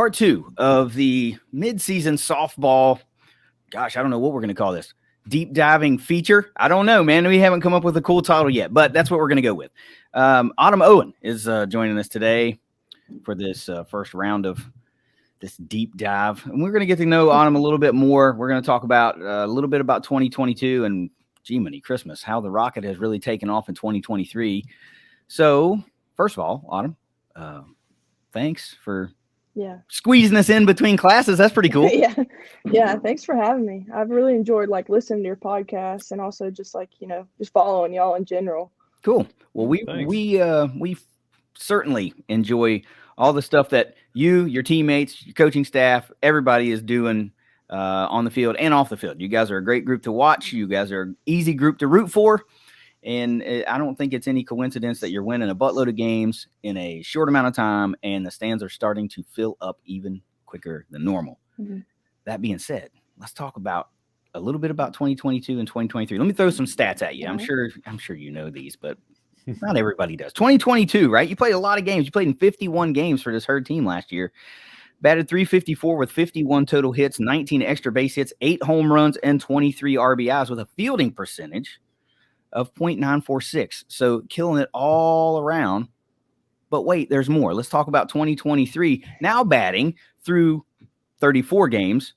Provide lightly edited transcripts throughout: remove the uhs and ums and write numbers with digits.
part 2 of the mid-season softball. Gosh, I don't know what we're going to call this. Deep diving feature. I don't know, man. We haven't come up with a cool title yet, but that's what we're going to go with. Autumn Owen is joining us today for this first round of this deep dive. And we're going to get to know Autumn a little bit more. We're going to talk about a little bit about 2022 and G-Money Christmas, how the rocket has really taken off in 2023. So, first of all, Autumn, thanks for squeezing us in between classes. That's pretty cool. Yeah. Thanks for having me. I've really enjoyed listening to your podcast and also just just following y'all in general. Cool. Well, we certainly enjoy all the stuff that you, your teammates, your coaching staff, everybody is doing on the field and off the field. You guys are a great group to watch. You guys are an easy group to root for. And I don't think it's any coincidence that you're winning a buttload of games in a short amount of time, and the stands are starting to fill up even quicker than normal. Mm-hmm. That being said, let's talk about a little bit about 2022 and 2023. Let me throw some stats at you. I'm sure you know these, but not everybody does. 2022, right? You played a lot of games. You played in 51 games for this Herd team last year. Batted .354 with 51 total hits, 19 extra base hits, 8 home runs, and 23 RBIs with a fielding percentage of .946. So killing it all around. But wait, there's more. Let's talk about 2023. Now batting through 34 games,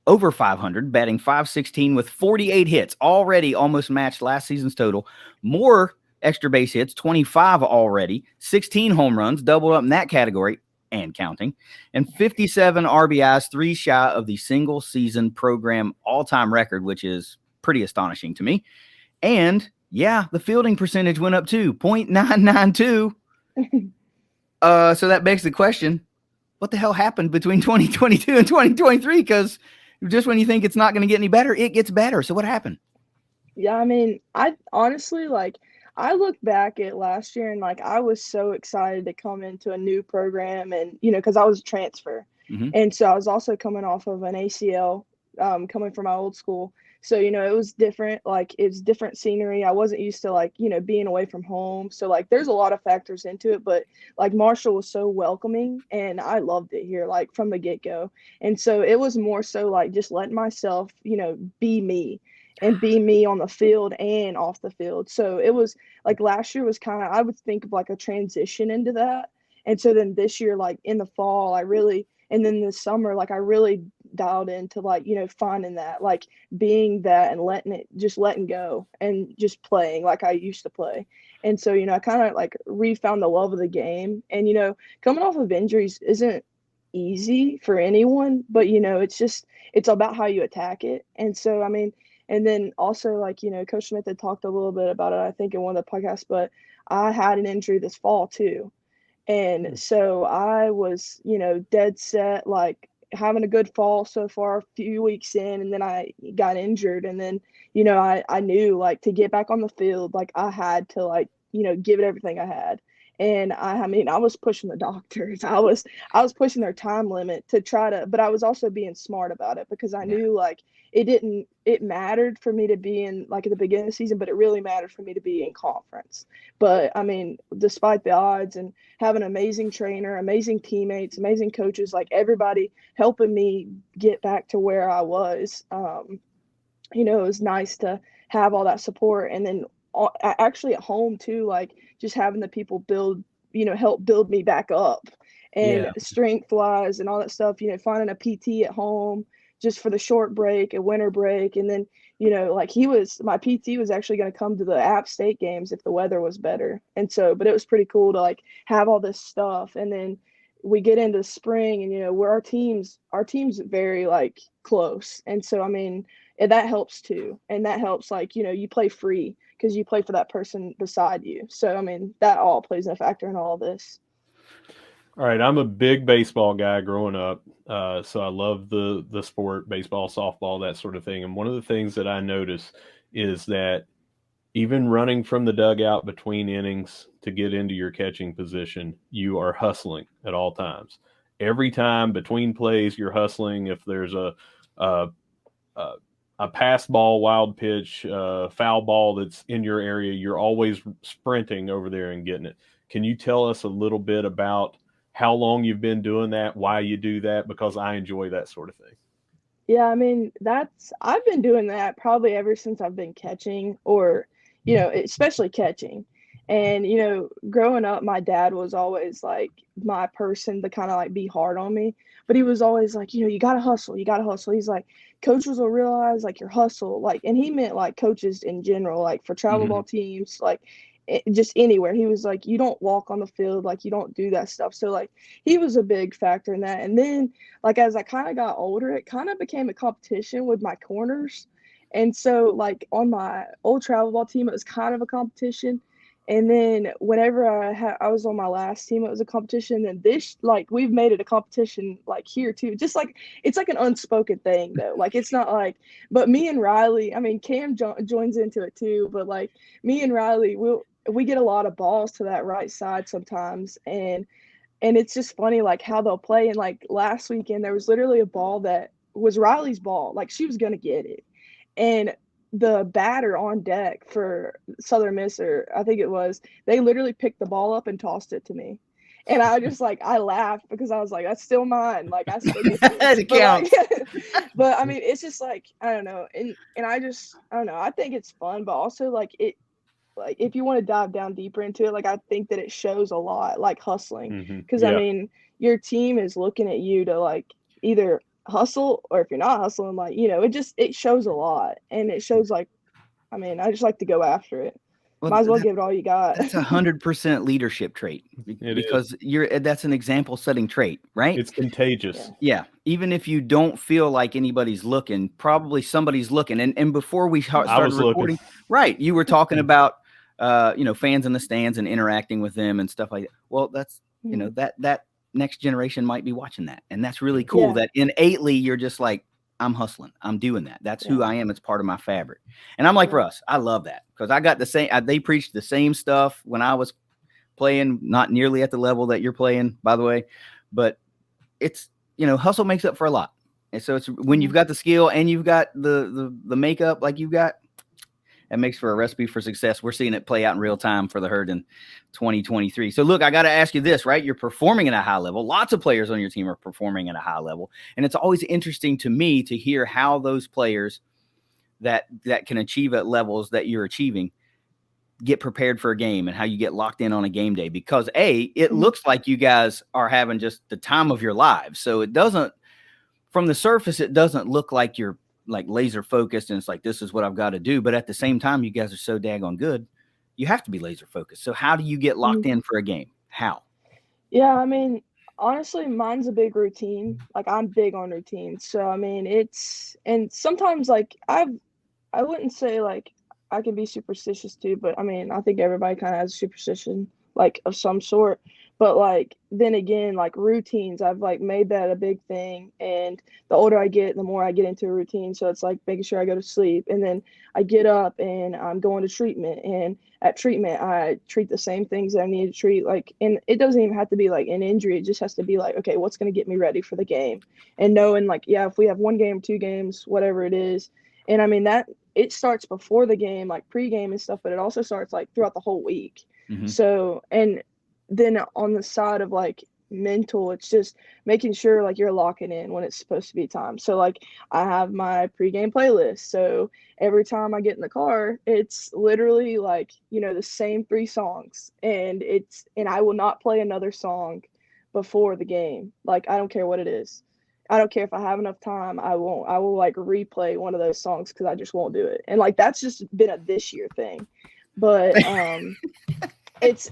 over 500, batting .516 with 48 hits. Already almost matched last season's total. More extra base hits, 25 already. 16 home runs, doubled up in that category and counting. And 57 RBIs, 3 shy of the single season program all-time record, which is pretty astonishing to me. And the fielding percentage went up too, .992. So that begs the question, what the hell happened between 2022 and 2023? Because just when you think it's not going to get any better, it gets better. So what happened? Yeah, I mean, I honestly, I look back at last year and, I was so excited to come into a new program and, because I was a transfer. Mm-hmm. And so I was also coming off of an ACL coming from my old school. So, it was different, it's different scenery. I wasn't used to being away from home. So there's a lot of factors into it, but Marshall was so welcoming and I loved it here, from the get go. And so it was more so just letting myself, be me and be me on the field and off the field. So it was last year was kind of, I would think of a transition into that. And so then this year, in the fall, and then this summer, I really dialed into finding that, being that and letting go and just playing like I used to play. And so, I kind of refound the love of the game. And, coming off of injuries isn't easy for anyone, but, it's about how you attack it. And so, I mean, and then also Coach Smith had talked a little bit about it, I think in one of the podcasts, but I had an injury this fall too. And so I was, dead set, having a good fall so far, a few weeks in, and then I got injured. And then, I knew to get back on the field, I had to give it everything I had. And I was pushing the doctors. I was pushing their time limit to try to, but I was also being smart about it because I knew it mattered for me to be in at the beginning of the season, but it really mattered for me to be in conference. But despite the odds and having an amazing trainer, amazing teammates, amazing coaches, everybody helping me get back to where I was, it was nice to have all that support. And then actually at home too, just having the people help build me back up and strength wise and all that stuff, finding a PT at home just for the short break, a winter break. And then, my PT was actually going to come to the App State games if the weather was better. And so, but it was pretty cool to have all this stuff. And then we get into spring and, where our team's very close. And so, that helps too. And that helps, you play free because you play for that person beside you. So, that all plays a factor in all of this. All right, I'm a big baseball guy growing up, so I love the sport, baseball, softball, that sort of thing. And one of the things that I notice is that even running from the dugout between innings to get into your catching position, you are hustling at all times. Every time between plays, you're hustling. If there's a pass ball, wild pitch, foul ball that's in your area, you're always sprinting over there and getting it. Can you tell us a little bit about how long you've been doing that, why you do that, because I enjoy that sort of thing. Yeah, I mean, I've been doing that probably ever since I've been catching, or, especially catching. And, growing up, my dad was always like my person to kind of like be hard on me. But he was always like, you got to hustle. You got to hustle. He's like, coaches will realize like your hustle. Like, and he meant like coaches in general, like for travel ball teams, like just anywhere. He was like, you don't walk on the field. Like, you don't do that stuff. So, like, he was a big factor in that. And then, like, as I kind of got older, it kind of became a competition with my corners. And so, like, on my old travel ball team, it was kind of a competition. And then whenever I was on my last team, it was a competition. And this, like, we've made it a competition, like, here too. Just like, it's like an unspoken thing, though. Like, it's not like, but me and Riley, I mean, Cam joins into it too. But like, me and Riley, we get a lot of balls to that right side sometimes. And it's just funny, like, how they'll play. And like last weekend, there was literally a ball that was Riley's ball. Like, she was going to get it. And the batter on deck for Southern Miss, or I think it was, they literally picked the ball up and tossed it to me. And I just like, I laughed because I was like, that's still mine. Like, I still get this. It counts. But I mean, it's just like, I don't know. And I don't know. I think it's fun, but also like like if you want to dive down deeper into it, like I think that it shows a lot, like hustling. Because I mean, your team is looking at you to like either hustle, or if you're not hustling, like, it shows a lot. And it shows like, I mean, I just like to go after it. Well, might as well give it all you got. That's 100% leadership trait, because that's an example setting trait, right? It's contagious. Yeah. Even if you don't feel like anybody's looking, probably somebody's looking. And before we started recording, right, you were talking about fans in the stands and interacting with them and stuff like that. Well, that's that next generation might be watching that, and that's really cool. That innately you're just like, I'm hustling, I'm doing that. That's who I am. It's part of my fabric. And I'm like Russ, I love that, because I got the same. They preached the same stuff when I was playing, not nearly at the level that you're playing, by the way, but it's hustle makes up for a lot. And so it's when you've got the skill and you've got the makeup like you've got, that makes for a recipe for success. We're seeing it play out in real time for the Herd in 2023. So look, I got to ask you this, right? You're performing at a high level. Lots of players on your team are performing at a high level. And it's always interesting to me to hear how those players that can achieve at levels that you're achieving get prepared for a game, and how you get locked in on a game day, because it looks like you guys are having just the time of your lives. So it doesn't, from the surface, it doesn't look like you're like laser focused and it's like, this is what I've got to do. But at the same time, you guys are so daggone good, you have to be laser focused. So how do you get locked in for a game? How? Yeah, I mean, honestly, mine's a big routine. Like, I'm big on routine. So I mean, and sometimes like I wouldn't say like I can be superstitious too, but I mean, I think everybody kind of has a superstition like of some sort. But like, then again, like routines, I've like made that a big thing. And the older I get, the more I get into a routine. So it's like making sure I go to sleep, and then I get up and I'm going to treatment. And at treatment, I treat the same things that I need to treat. Like, and it doesn't even have to be like an injury. It just has to be like, okay, what's going to get me ready for the game? And knowing like, yeah, if we have 1 game, 2 games, whatever it is. And I mean, that it starts before the game, like pregame and stuff, but it also starts like throughout the whole week. So, and then on the side of like mental, it's just making sure like you're locking in when it's supposed to be time. So like, I have my pregame playlist. So every time I get in the car, it's literally like, the same 3 songs, and I will not play another song before the game. Like, I don't care what it is. I don't care if I have enough time. I won't. I will like replay one of those songs because I just won't do it. And like, that's just been a this year thing. But it's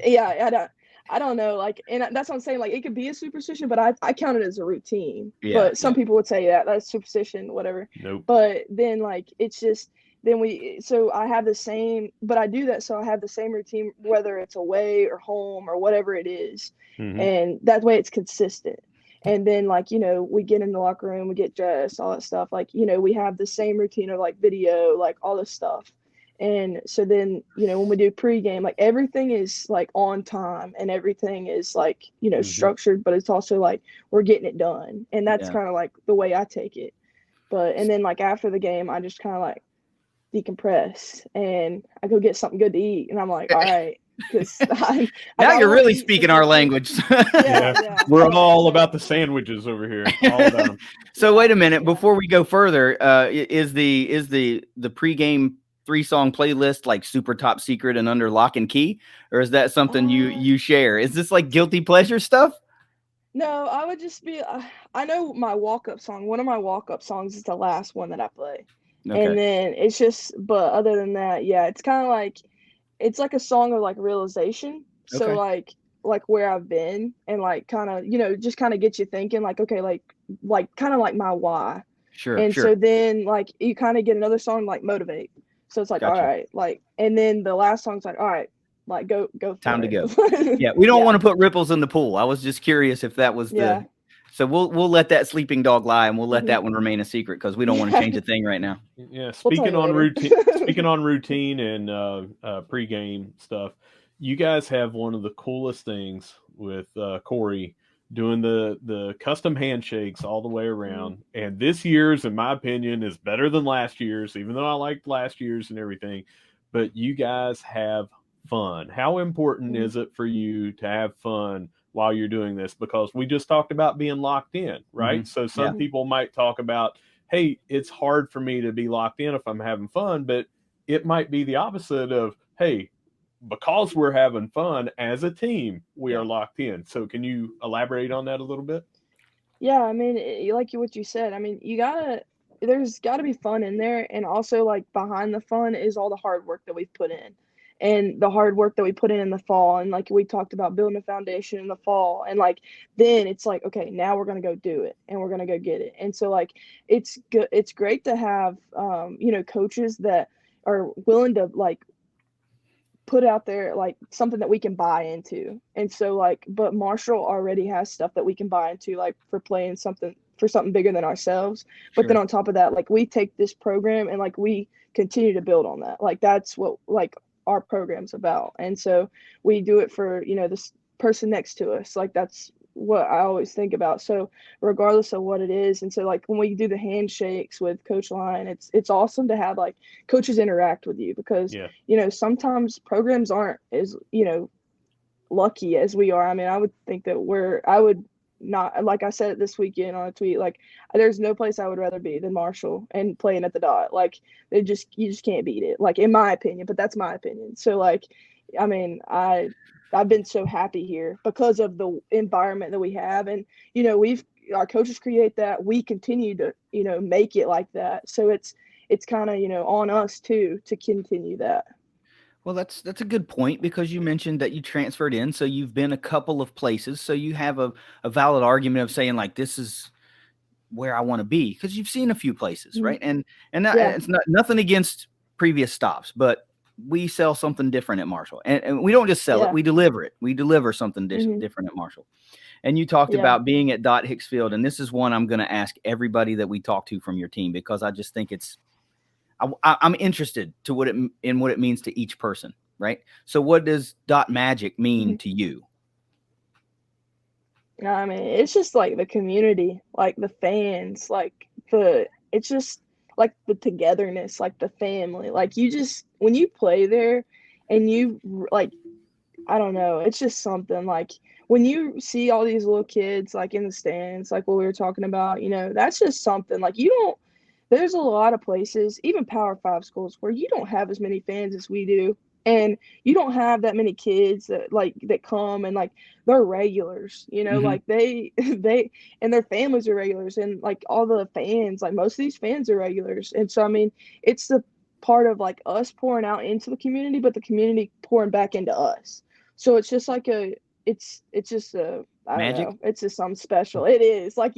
I don't know, like, and that's what I'm saying, like, it could be a superstition, but I count it as a routine. But some people would say that's superstition, whatever. Nope. But then like, it's just, then so I have the same, but I do that so I have the same routine, whether it's away or home or whatever it is. And that way it's consistent. And then like, we get in the locker room, we get dressed, all that stuff. Like, we have the same routine of like video, like all this stuff. And so then, when we do pregame, like everything is like on time and everything is like, structured, but it's also like we're getting it done. And that's kind of like the way I take it. And then like after the game, I just kind of like decompress and I go get something good to eat. And I'm like, all right, because now you're really speaking our language. Yeah. We're all about the sandwiches over here. All about them. So wait a minute, before we go further, is the pregame 3-song playlist like super top secret and under lock and key, or is that something you share? Is this like guilty pleasure stuff? No, I would just be. I know my walk-up song. One of my walk-up songs is the last one that I play, and then it's just. But other than that, yeah, it's kind of like, it's like a song of like realization. So like where I've been, and like kind of just kind of get you thinking like, okay, like kind of like my why. Sure. And so then like you kind of get another song like motivate. So it's like, all right, like, and then the last song's like, all right, like go time to go. Yeah, we don't want to put ripples in the pool. I was just curious if that was so we'll let that sleeping dog lie, and we'll let that one remain a secret because we don't want to change a thing right now. Yeah, speaking on routine and pregame stuff, you guys have one of the coolest things with Corey doing the custom handshakes all the way around. And this year's, in my opinion, is better than last year's, even though I liked last year's and everything. But you guys have fun. How important is it for you to have fun while you're doing this? Because we just talked about being locked in, right? So some people might talk about, hey, it's hard for me to be locked in if I'm having fun, but it might be the opposite of, hey, because we're having fun as a team, we are locked in. So can you elaborate on that a little bit? Yeah, I mean, like what you said, I mean, there's gotta be fun in there. And also like behind the fun is all the hard work that we've put in. And the hard work that we put in the fall, and like we talked about building a foundation in the fall, and like then it's like, okay, now we're gonna go do it, and we're gonna go get it. And so like it's good, it's great to have coaches that are willing to like put out there like something that we can buy into. And so like, but Marshall already has stuff that we can buy into, like for playing something bigger than ourselves. But then on top of that, like we take this program and like we continue to build on that. Like that's what like our program's about. And so we do it for this person next to us. Like that's what I always think about. So regardless of what it is. And so like when we do the handshakes with Coach Line, it's awesome to have like coaches interact with you, because sometimes programs aren't as lucky as we are. I mean, I would think that I would not, like I said it this weekend on a tweet, like there's no place I would rather be than Marshall and playing at the Dot. Like you just can't beat it, like in my opinion, but that's my opinion. So like, I mean, I've been so happy here because of the environment that we have. And our coaches create that, we continue to make it like that. So it's kind of on us too to continue that. Well, that's a good point, because you mentioned that you transferred in, so you've been a couple of places, so you have a valid argument of saying like, this is where I want to be, because you've seen a few places, right? And it's nothing against previous stops, but we sell something different at Marshall, and we don't just sell it, we deliver it. We deliver something different at Marshall. And you talked about being at Dot Hicksfield, and this is one I'm going to ask everybody that we talk to from your team, because I just think I'm interested to what it means to each person, right? So what does Dot Magic mean to you? I mean, it's just like the community, like the fans, like it's just like the togetherness, like the family. Like when you play there and you like, I don't know, it's just something. Like when you see all these little kids like in the stands, like what we were talking about, that's just something. Like there's a lot of places, even Power 5 schools, where you don't have as many fans as we do. And you don't have that many kids that come and like they're regulars, like they and their families are regulars, and like all the fans, like most of these fans are regulars. And so, I mean, it's the part of like us pouring out into the community, but the community pouring back into us. So it's just like it's just I don't know. It's just something special. It is like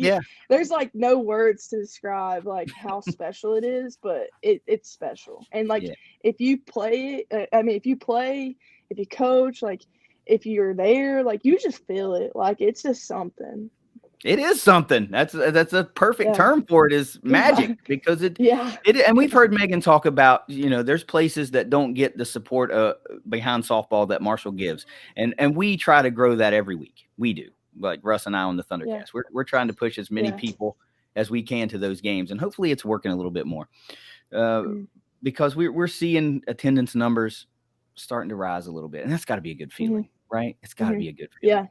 there's like no words to describe like how special it is, but it's special. And like if you play, if you coach, like if you're there, like you just feel it. Like it's just something. It is something. That's a perfect term for it, is magic, because and we've heard Megan talk about, there's places that don't get the support behind softball that Marshall gives. And we try to grow that every week. We do. Like Russ and I on the Thundercast. We're trying to push as many people as we can to those games, and hopefully it's working a little bit more. Because we're seeing attendance numbers starting to rise a little bit, and that's got to be a good feeling, right? It's got to be a good feeling.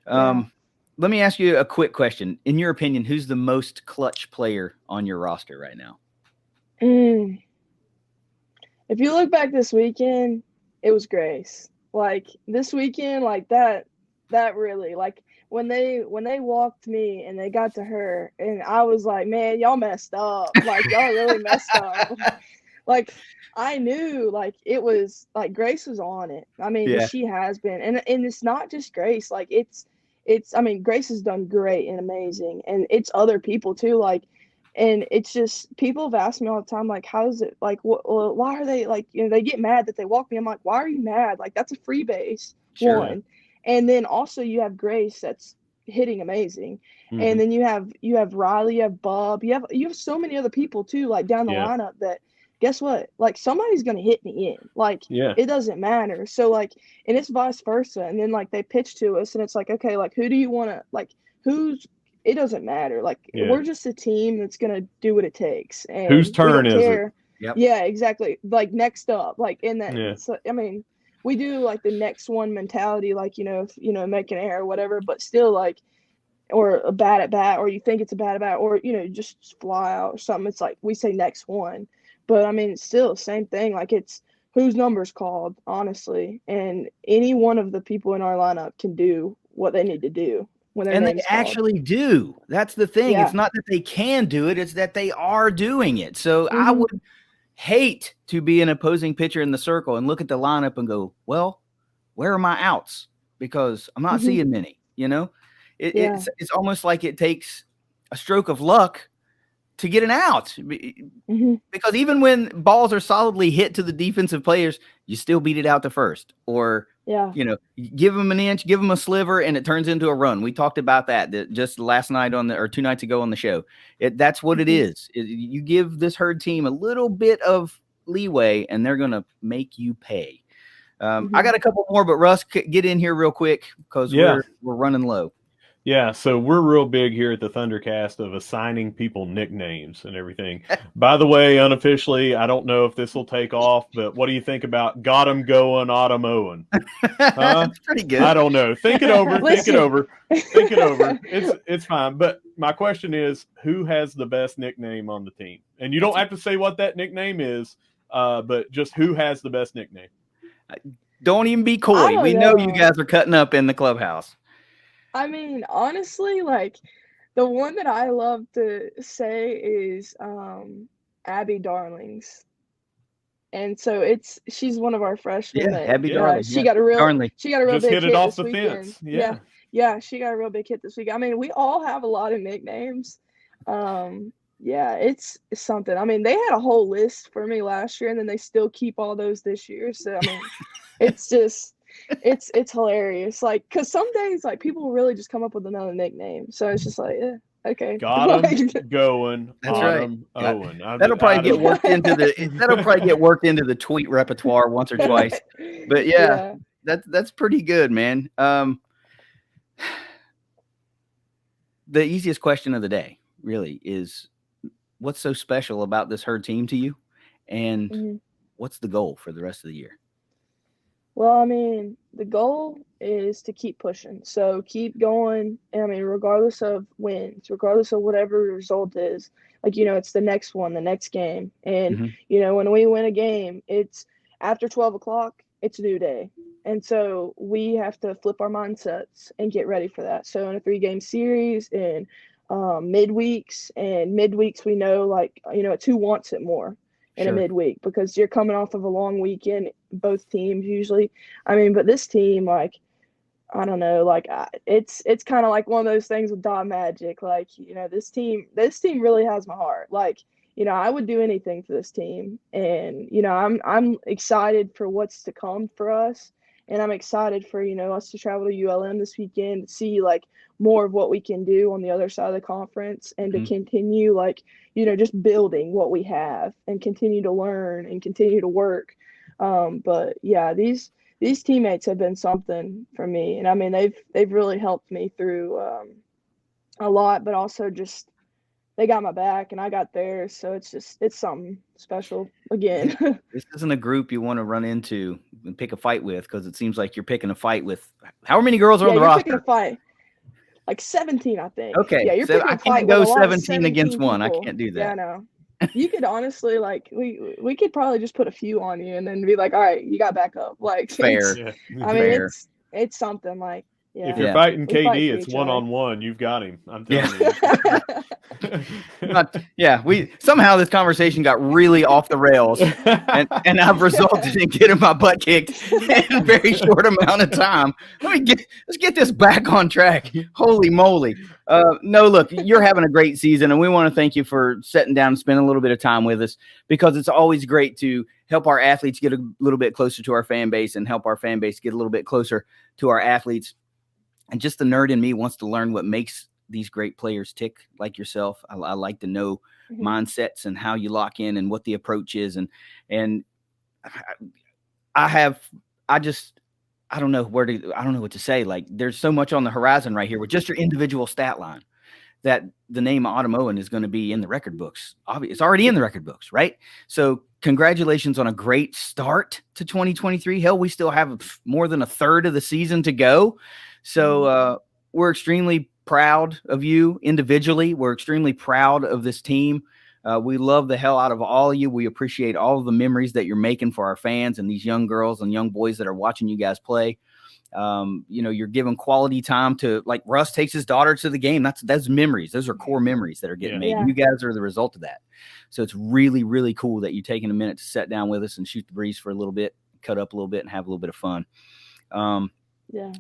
Yeah. Let me ask you a quick question. In your opinion, who's the most clutch player on your roster right now? If you look back this weekend, it was Grace. Like this weekend, like that really, like when they walked me and they got to her, and I was like, man, y'all messed up. Like y'all really messed up. Like I knew like it was like Grace was on it. I mean, she has been, and it's not just Grace. Like it's. I mean, Grace has done great and amazing, and it's other people too. Like. And it's just people have asked me all the time, like, how is it like? Why are they like? You know, they get mad that they walk me. I'm like, why are you mad? Like, that's a free base one, and then also you have Grace that's hitting amazing, and then you have Riley, you have Bub, you have so many other people too, like down the lineup that guess what? Like somebody's gonna hit me in. Like it doesn't matter. So like, and it's vice versa. And then like they pitch to us, and it's like, okay, like who do you want to like? Who's it doesn't matter. Like we're just a team that's gonna do what it takes. And whose turn is it? Yep. Yeah, exactly. Like next up, like in that. So, I mean, we do like the next one mentality, like if make an error or whatever, but still like, or a bad at bat, or you think it's a bad at bat, or just fly out or something. It's like we say next one, but I mean it's still the same thing. Like it's whose number's called, honestly, and any one of the people in our lineup can do what they need to do. And they actually do. That's the thing. It's not that they can do it. It's that they are doing it. So I would hate to be an opposing pitcher in the circle and look at the lineup and go, well, where are my outs? Because I'm not seeing many, it's almost like it takes a stroke of luck to get an out, because even when balls are solidly hit to the defensive players, you still beat it out to first, or give them an inch, give them a sliver, and it turns into a run. We talked about that just last night or 2 nights ago on the show. That's what it is. You give this Herd team a little bit of leeway, and they're going to make you pay. I got a couple more, but Russ, get in here real quick because we're running low. Yeah, so we're real big here at the Thundercast of assigning people nicknames and everything. By the way, unofficially, I don't know if this will take off, but what do you think about Got 'em Going Autumn Owen? That's pretty good. I don't know. Think it over. Think it over. It's fine. But my question is, who has the best nickname on the team? And you don't have to say what that nickname is, but just who has the best nickname. Don't even be coy. We know you guys are cutting up in the clubhouse. I mean, honestly, like the one that I love to say is Abby Darlings. And so she's one of our freshmen. Abby Darling. She got a real big hit hit off this weekend. Fence. Yeah, she got a real big hit this week. I mean, we all have a lot of nicknames. It's something. I mean, they had a whole list for me last year, and then they still keep all those this year. So I mean, it's just it's hilarious. Like, cause some days like people really just come up with another nickname. So it's just like, okay. Got 'em going. That's Autumn right. Owen. That'll probably get worked into the tweet repertoire once or twice. But that's pretty good, man. The easiest question of the day really is, what's so special about this Herd team to you, and what's the goal for the rest of the year? Well, I mean, the goal is to keep pushing. So keep going. I mean, regardless of wins, regardless of whatever the result is, like, it's the next one, the next game. And, when we win a game, it's after 12 o'clock, it's a new day. And so we have to flip our mindsets and get ready for that. So in a 3-game series and midweeks, we know, like, it's who wants it more in a midweek, because you're coming off of a long weekend, both teams usually. I mean, but this team, like, I don't know, like it's kind of like one of those things with Dot Magic. Like, this team really has my heart. Like, I would do anything for this team, and I'm excited for what's to come for us, and I'm excited for us to travel to ULM this weekend to see like more of what we can do on the other side of the conference, and to continue like just building what we have and continue to learn and continue to work. But yeah, these teammates have been something for me, and I mean they've really helped me through a lot, but also just they got my back and I got theirs. So it's something special again. This isn't a group you want to run into and pick a fight with, because it seems like you're picking a fight with how many girls are on the roster? Picking a fight. Like 17, I think. Okay. Yeah, you're picking a fight go with 17 against people. one. I can't do that. Yeah, I know. You could honestly, like, we could probably just put a few on you and then be like, all right, you got back up. Like, fair. I mean, it's something like, yeah. If you're fighting KD, it's one-on-one. You've got him. I'm telling you. We somehow this conversation got really off the rails, and I've resulted in getting my butt kicked in a very short amount of time. Let's get this back on track. Holy moly! No, look, you're having a great season, and we want to thank you for sitting down and spending a little bit of time with us, because it's always great to help our athletes get a little bit closer to our fan base and help our fan base get a little bit closer to our athletes. And just the nerd in me wants to learn what makes these great players tick, like yourself. I like to know mindsets and how you lock in and what the approach is. And I don't know what to say. Like, there's so much on the horizon right here with just your individual stat line that the name Autumn Owen is going to be in the record books. It's already in the record books, right? So congratulations on a great start to 2023. Hell, we still have more than a third of the season to go. So we're extremely proud of you individually. We're extremely proud of this team. We love the hell out of all of you. We appreciate all of the memories that you're making for our fans and these young girls and young boys that are watching you guys play. You're giving quality time to, like, Russ takes his daughter to the game. That's memories. Those are core memories that are getting made. Yeah. You guys are the result of that. So it's really, really cool that you're taking a minute to sit down with us and shoot the breeze for a little bit, cut up a little bit, and have a little bit of fun.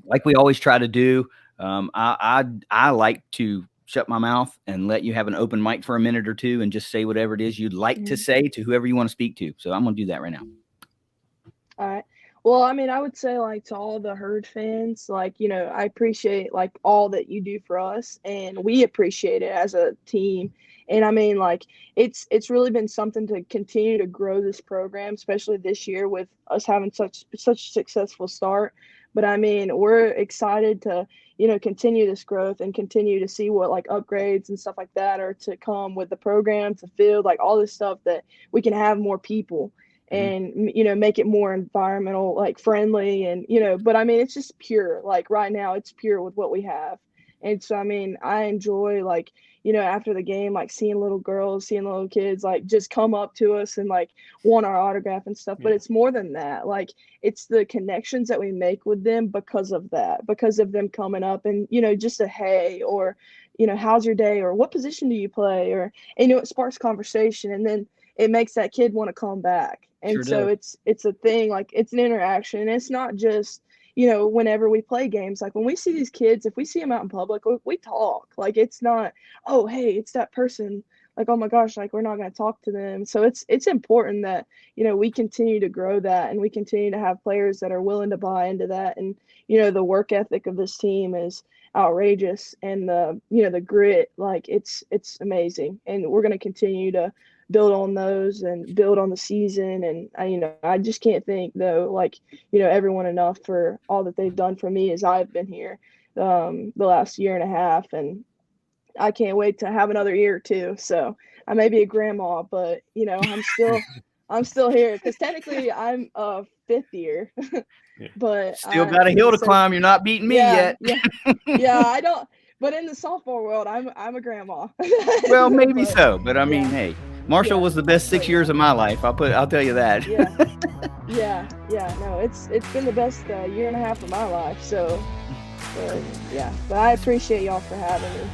Like we always try to do. I like to shut my mouth and let you have an open mic for a minute or two and just say whatever it is you'd like to say to whoever you want to speak to. So I'm going to do that right now. All right. Well, I mean, I would say, like, to all the Herd fans, like, I appreciate, like, all that you do for us, and we appreciate it as a team. And I mean, like, it's really been something to continue to grow this program, especially this year with us having such a successful start. But I mean, we're excited to, continue this growth and continue to see what, like, upgrades and stuff like that are to come with the program, the field, like, all this stuff that we can have more people and, make it more environmental, like, friendly. And, but I mean, it's just pure. Like, right now it's pure with what we have. And so, I mean, I enjoy, like, after the game, like, seeing little girls, seeing little kids, like, just come up to us and, like, want our autograph and stuff. But it's more than that. Like, it's the connections that we make with them because of that, because of them coming up and, just a hey, or, how's your day, or what position do you play, or, and, it sparks conversation, and then it makes that kid want to come back. And sure so does. It's a thing, like, it's an interaction. And it's not just, whenever we play games, like, when we see these kids, if we see them out in public, we talk. Like, it's not, oh, hey, it's that person. Like, oh my gosh, like, we're not going to talk to them. So it's important that, we continue to grow that, and we continue to have players that are willing to buy into that. And, the work ethic of this team is outrageous, and the grit, like, it's amazing. And we're going to continue to build on those and build on the season. And I just can't thank, though, like, everyone enough for all that they've done for me as I've been here the last year and a half. And I can't wait to have another year or two. So I may be a grandma, but I'm still here, because technically I'm a fifth year. But still got a hill to climb. You're not beating me yet. Yeah, I don't. But in the softball world, I'm a grandma. Well, maybe so. But I mean, hey, Marshall was the best 6 years of my life. I'll tell you that. Yeah. No, it's been the best year and a half of my life. So, but I appreciate y'all for having me.